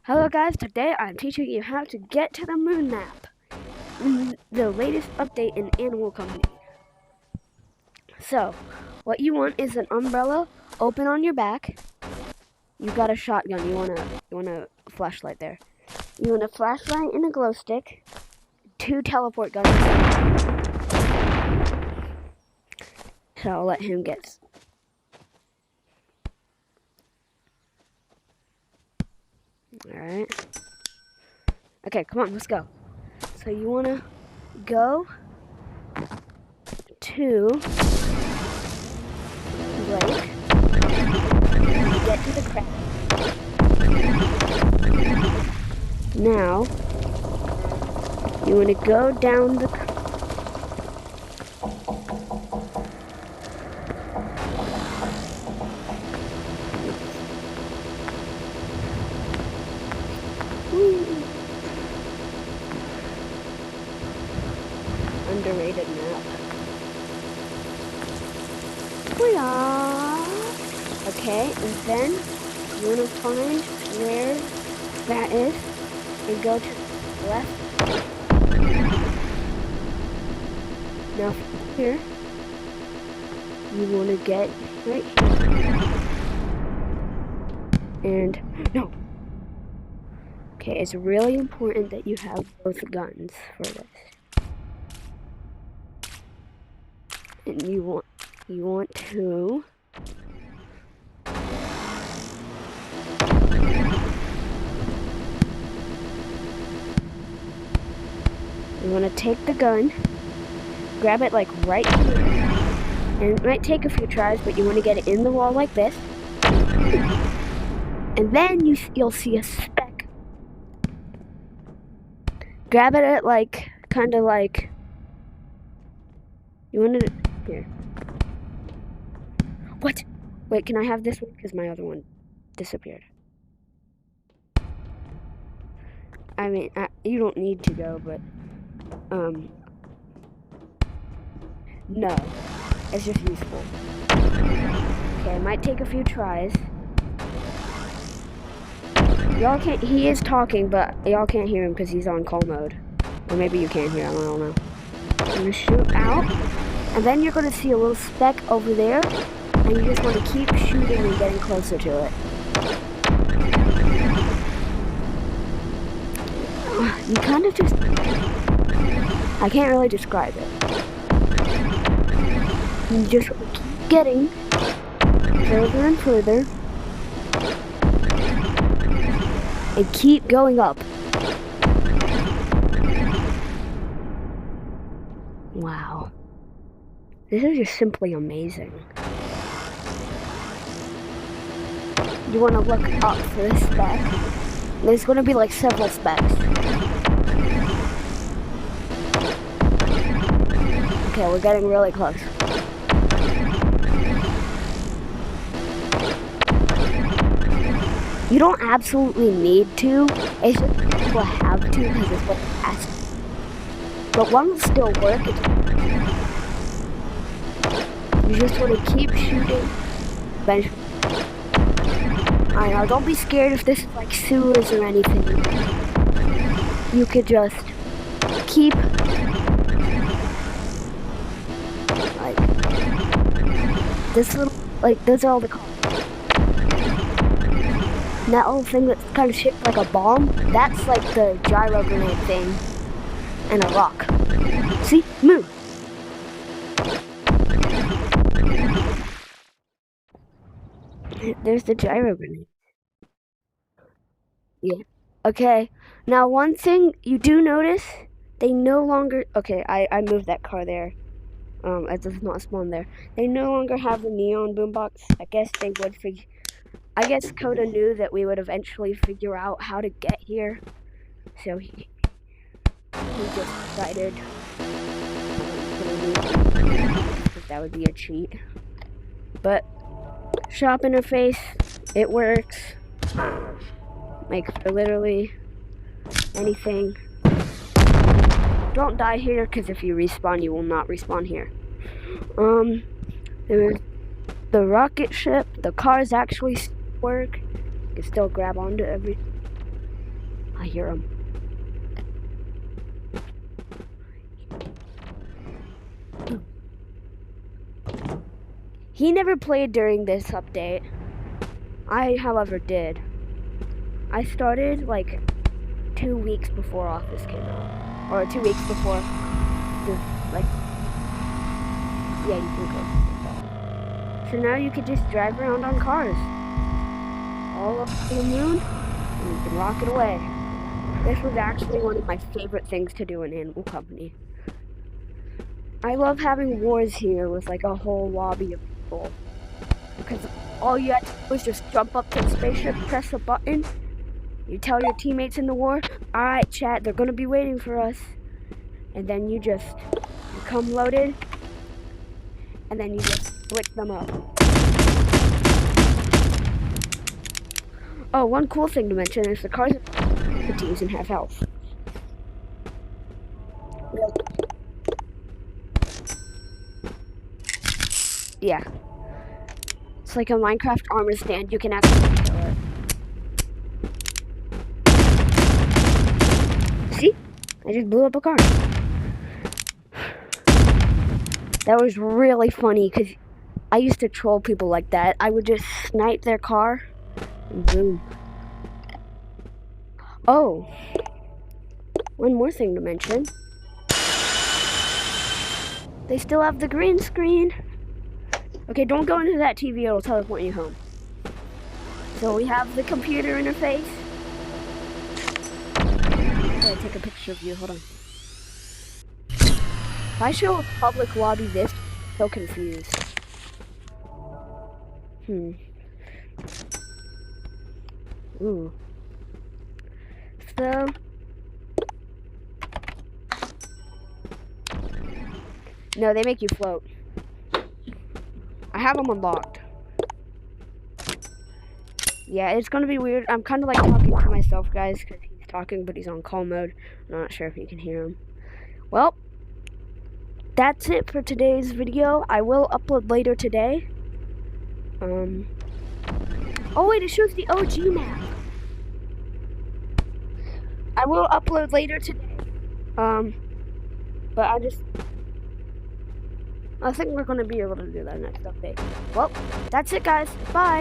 Hello guys, today I'm teaching you how to get to the moon map. The latest update in Animal Company. So, what you want is an umbrella open on your back. You got a shotgun, you want a flashlight there. You want a flashlight and a glow stick, 2 teleport guns. So I'll let him get. Alright. Okay, come on, let's go. So you wanna go to Lake. Get to the crab. Now, you want to go down the underrated map. Okay, and then you want to find where that is and go to the left. Now here, you want to get right here. And no. Okay, it's really important that you have both guns for this. And you want to take the gun, grab it like right here, and it might take a few tries, but you want to get it in the wall like this, and then you'll see a speck. Grab it at like kind of like you want to here. What? Wait, can I have this one? Because my other one disappeared. I mean, you don't need to go, but, no. It's just useful. Okay, it might take a few tries. Y'all can't, he is talking, but y'all can't hear him because he's on call mode. Or maybe you can hear him, I don't know. I'm gonna shoot out, and then you're gonna see a little speck over there. And you just want to keep shooting and getting closer to it. You kind of just... I can't really describe it. You just want to keep getting further and further. And keep going up. Wow. This is just simply amazing. You want to look up for this speck. There's going to be like several specks. Okay, we're getting really close. You don't absolutely need to. It's just people have to because it's what it has to. But one will still work. You just want to keep shooting. Eventually. I know, don't be scared if this is like sewers or anything. You could just keep like this little, like those are all the cars. And that little thing that's kind of shaped like a bomb, that's like the gyro grenade thing. And a rock. See? Move! There's the gyro grenade. Yeah. Okay. Now, one thing you do notice, they no longer... Okay, I moved that car there. It does not spawn there. They no longer have the neon boombox. I guess they would figure... I guess Coda knew that we would eventually figure out how to get here. So he just decided that would be a cheat. But... shop interface, it works. Like for literally anything. Don't die here because if you respawn, you will not respawn here. There's the rocket ship. The cars actually work. You can still grab onto every. I hear him. He never played during this update. I, however, did. I started like 2 weeks before Office came out. Or 2 weeks before the, like, yeah, you can go. So now you can just drive around on cars. All up to the moon, and you can rocket away. This was actually one of my favorite things to do in Animal Company. I love having wars here with like a whole lobby of people. Because all you had to do was just jump up to the spaceship, press a button, you tell your teammates in the war, alright chat, they're gonna be waiting for us. And then you come loaded, and then you just blitz them up. Oh, one cool thing to mention is the cars are fatigues and have health. Yeah. It's like a Minecraft armor stand, you can actually kill it. See? I just blew up a car. That was really funny, because I used to troll people like that. I would just snipe their car, and boom. Oh. One more thing to mention. They still have the green screen. Okay, don't go into that TV, it'll teleport you home. So we have the computer interface. I'll take a picture of you, hold on. If I show a public lobby this, I'm so confused. Ooh. So. No, they make you float. I have them unlocked. Yeah, it's gonna be weird. I'm kind of like talking to myself, guys, because he's talking, but he's on call mode. I'm not sure if you can hear him. Well, that's it for today's video. I will upload later today. Oh wait, it shows the OG map. I will upload later today. But I think we're gonna be able to do that next update. Well, that's it, guys. Bye.